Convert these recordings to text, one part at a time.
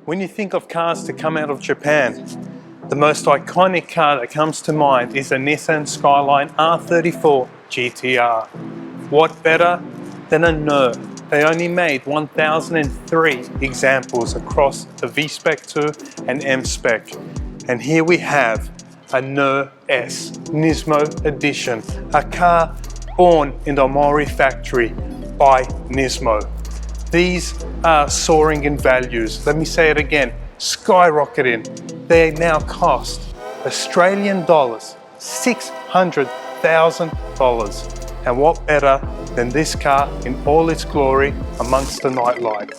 When you think of cars to come out of Japan, the most iconic car that comes to mind is the Nissan Skyline R34 GTR. What better than a NUR? They only made 1,003 examples across the V-Spec 2 and M-Spec. And here we have a NUR S, Nismo edition, a car born in the Omori factory by Nismo. These are soaring in values. Let me say it again, skyrocketing. They now cost Australian dollars, $600,000. And what better than this car in all its glory amongst the nightlife.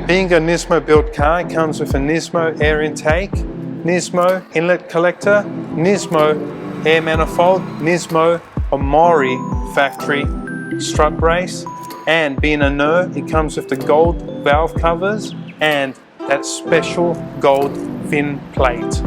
Being a Nismo built car, it comes with a Nismo air intake, Nismo inlet collector, Nismo air manifold, Nismo Omori factory strut brace, and being a NUR, it comes with the gold valve covers and that special gold fin plate.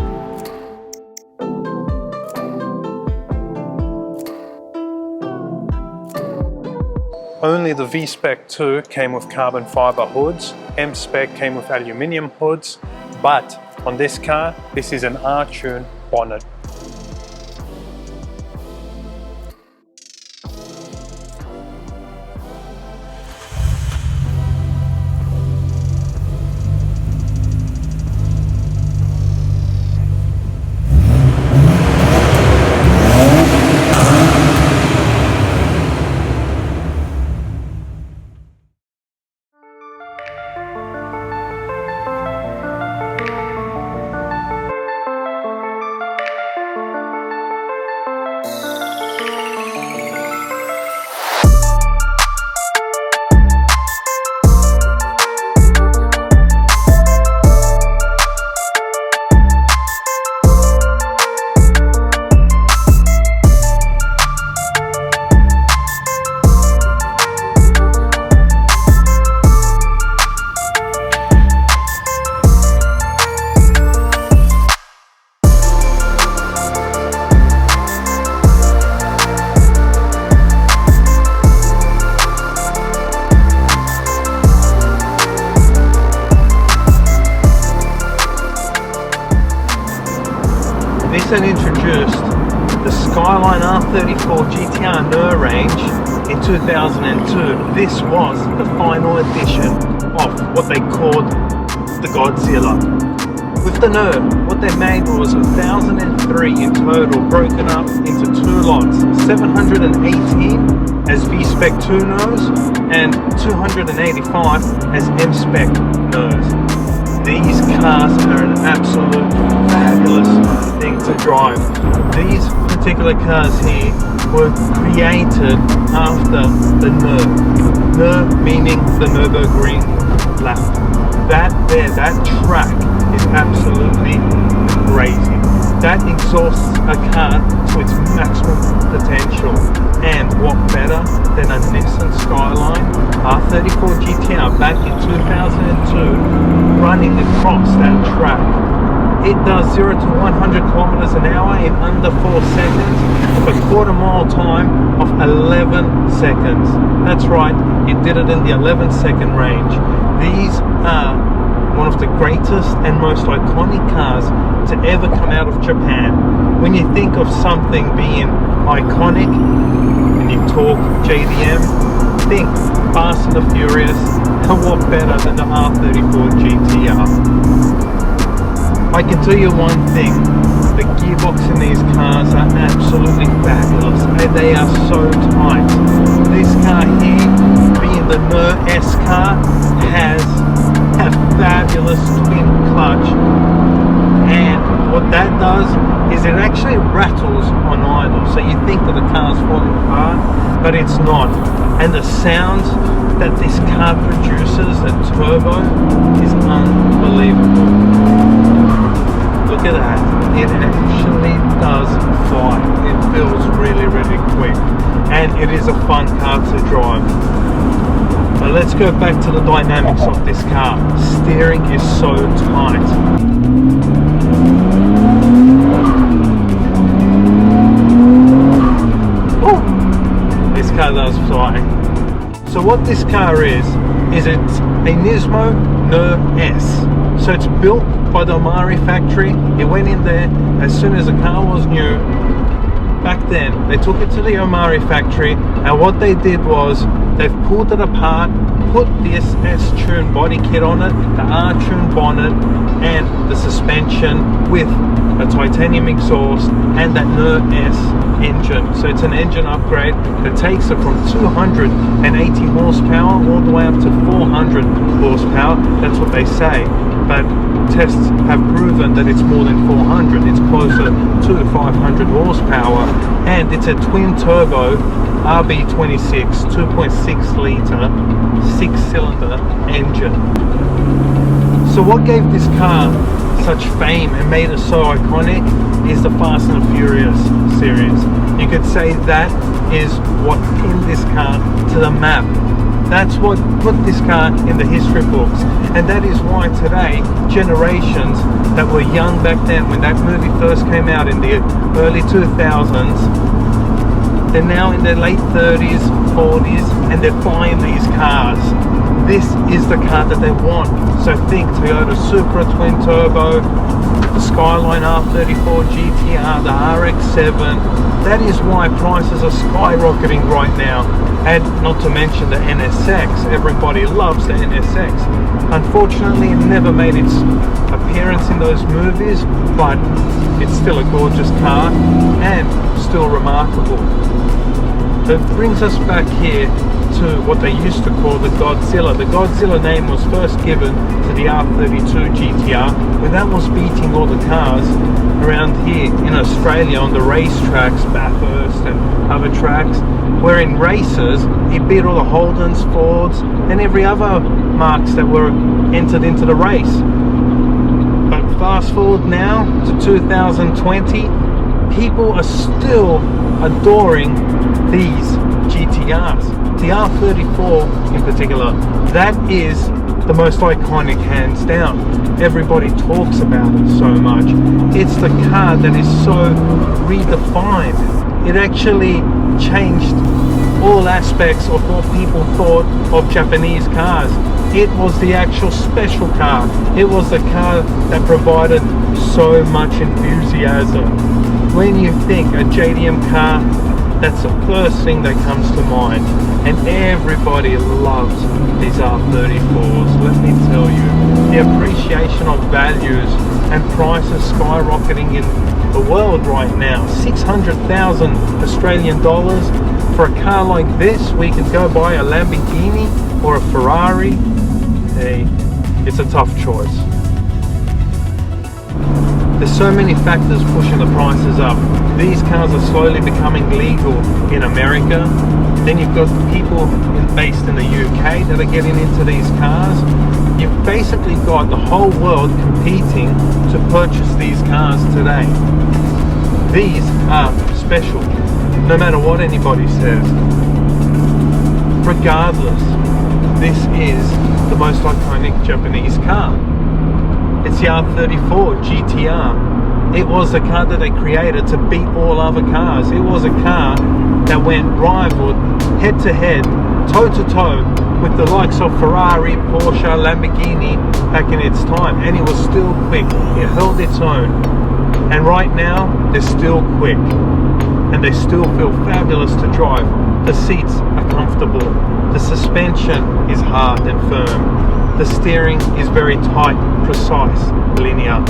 Only the V-Spec 2 came with carbon fiber hoods, M-Spec came with aluminium hoods, but on this car, this is an R-tune bonnet. Nissan introduced the Skyline R34 GTR NUR range in 2002. This was the final edition of what they called the GODZILLA. With the NUR, what they made was 1,003 in total, broken up into two lots, 718 as V-Spec 2 NURs and 285 as M-Spec NURs. These cars are an absolute fabulous thing to drive. These particular cars here were created after the NUR. NUR meaning the Nürburgring lap. That track is absolutely crazy. That exhausts a car to its maximum potential. And what better than a Nissan Skyline R34 GTR back in 2002 running across that track. It does 0 to 100 kilometers an hour in under 4 seconds with a quarter-mile time of 11 seconds. That's right, it did it in the 11-second range. These are one of the greatest and most iconic cars to ever come out of Japan. When you think of something being iconic, and you talk JDM, think Fast and the Furious, and what better than the R34 GTR? I can tell you one thing, the gearbox in these cars are absolutely fabulous, and they are so tight. This car here, being the NUR S car, has a fabulous twin clutch, and what that does is it actually rattles on idle, so you think that the car's falling apart, but it's not. And the sound that this car produces, the turbo, is unbelievable. Look at that, it actually does fly. It feels really, really quick, and it is a fun car to drive. But let's go back to the dynamics of this car. Steering is so tight. Oh, this car does fly. So what this car is it's a Nismo NUR S. So it's built by the Omori factory. It went in there as soon as the car was new. Back then, they took it to the Omori factory, and what they did was they've pulled it apart, put the S-tune body kit on it, the R-tune bonnet, and the suspension with a titanium exhaust and that NUR S engine. So it's an engine upgrade that takes it from 280 horsepower all the way up to 400 horsepower. That's what they say, but tests have proven that it's more than 400. It's closer to 500 horsepower, and it's a twin turbo RB26 2.6 litre 6-cylinder engine. So what gave this car such fame and made it so iconic is the Fast and the Furious series. You could say that is what pinned this car to the map. That's what put this car in the history books, and that is why today generations that were young back then when that movie first came out in the early 2000s, they're now in their late 30s, 40s, and they're buying these cars. This is the car that they want. So think Toyota Supra twin turbo, the Skyline R34 GTR, the RX-7. That is why prices are skyrocketing right now. And not to mention the NSX. Everybody loves the NSX. Unfortunately, it never made its appearance in those movies, but it's still a gorgeous car and still remarkable. That brings us back here to what they used to call the GODZILLA. The GODZILLA name was first given to the R32 GTR when that was beating all the cars around here in Australia on the racetracks, Bathurst and other tracks, where in races it beat all the Holdens, Fords and every other marques that were entered into the race. But fast forward now to 2020, people are still adoring these GTRs. The R34 in particular, that is the most iconic, hands down. Everybody talks about it so much. It's the car that is so redefined. It actually changed all aspects of what people thought of Japanese cars. It was the actual special car. It was the car that provided so much enthusiasm. When you think a JDM car, that's the first thing that comes to mind, and everybody loves these R34s. Let me tell you, the appreciation of values and prices skyrocketing in the world right now. 600,000 Australian dollars for a car like this. We could go buy a Lamborghini or a Ferrari. Hey, it's a tough choice. There's so many factors pushing the prices up. These cars are slowly becoming legal in America. Then you've got people based in the UK that are getting into these cars. You've basically got the whole world competing to purchase these cars today. These are special, no matter what anybody says. Regardless, this is the most iconic Japanese car. It's the R34 GTR. It was the car that they created to beat all other cars. It was a car that went rivaled head to head, toe to toe with the likes of Ferrari, Porsche, Lamborghini back in its time, and it was still quick. It held its own. And right now, they're still quick, and they still feel fabulous to drive. The seats are comfortable. The suspension is hard and firm. The steering is very tight, precise, linear,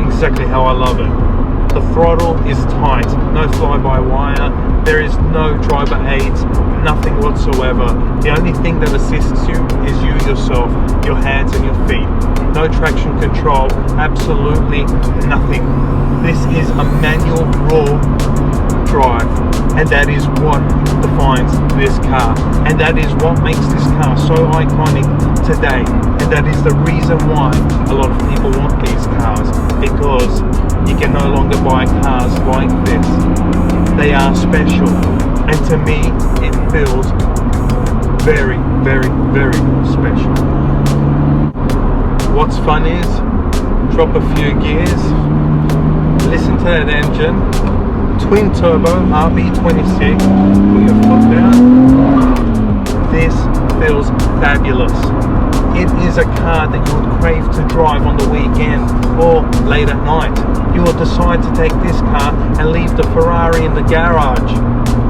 exactly how I love it. The throttle is tight, no fly-by-wire, there is no driver aids, nothing whatsoever. The only thing that assists you is you yourself, your hands and your feet. No traction control, absolutely nothing. This is a manual raw drive, and that is what defines this car, and that is what makes this car so iconic today, and that is the reason why a lot of people want these cars, because you can no longer buy cars like this. They are special, and to me it feels very, very, very special. What's fun is, drop a few gears, listen to that engine, twin turbo RB26, put your foot down. This feels fabulous. It is a car that you would crave to drive on the weekend or late at night. You will decide to take this car and leave the Ferrari in the garage.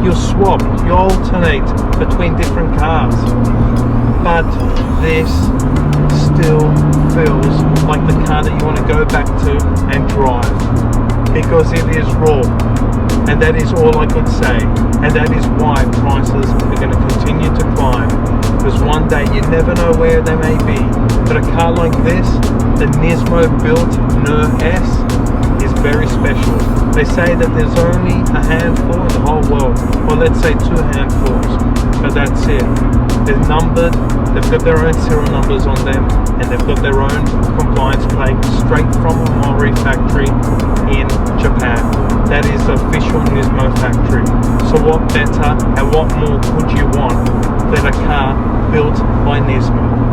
You'll swap, you alternate between different cars. But this still feels like the car that you want to go back to and drive, because it is raw. And that is all I could say, and that is why prices are going to continue to climb, because one day you never know where they may be. But a car like this, the Nismo built NUR S, is very special. They say that there's only a handful in the whole world, or let's say 2 handfuls, but that's it. They're numbered, they've got their own serial numbers on them, and they've got their own compliance plate straight from Omori factory in Japan. That is the official Nismo factory. So what better and what more could you want than a car built by Nismo?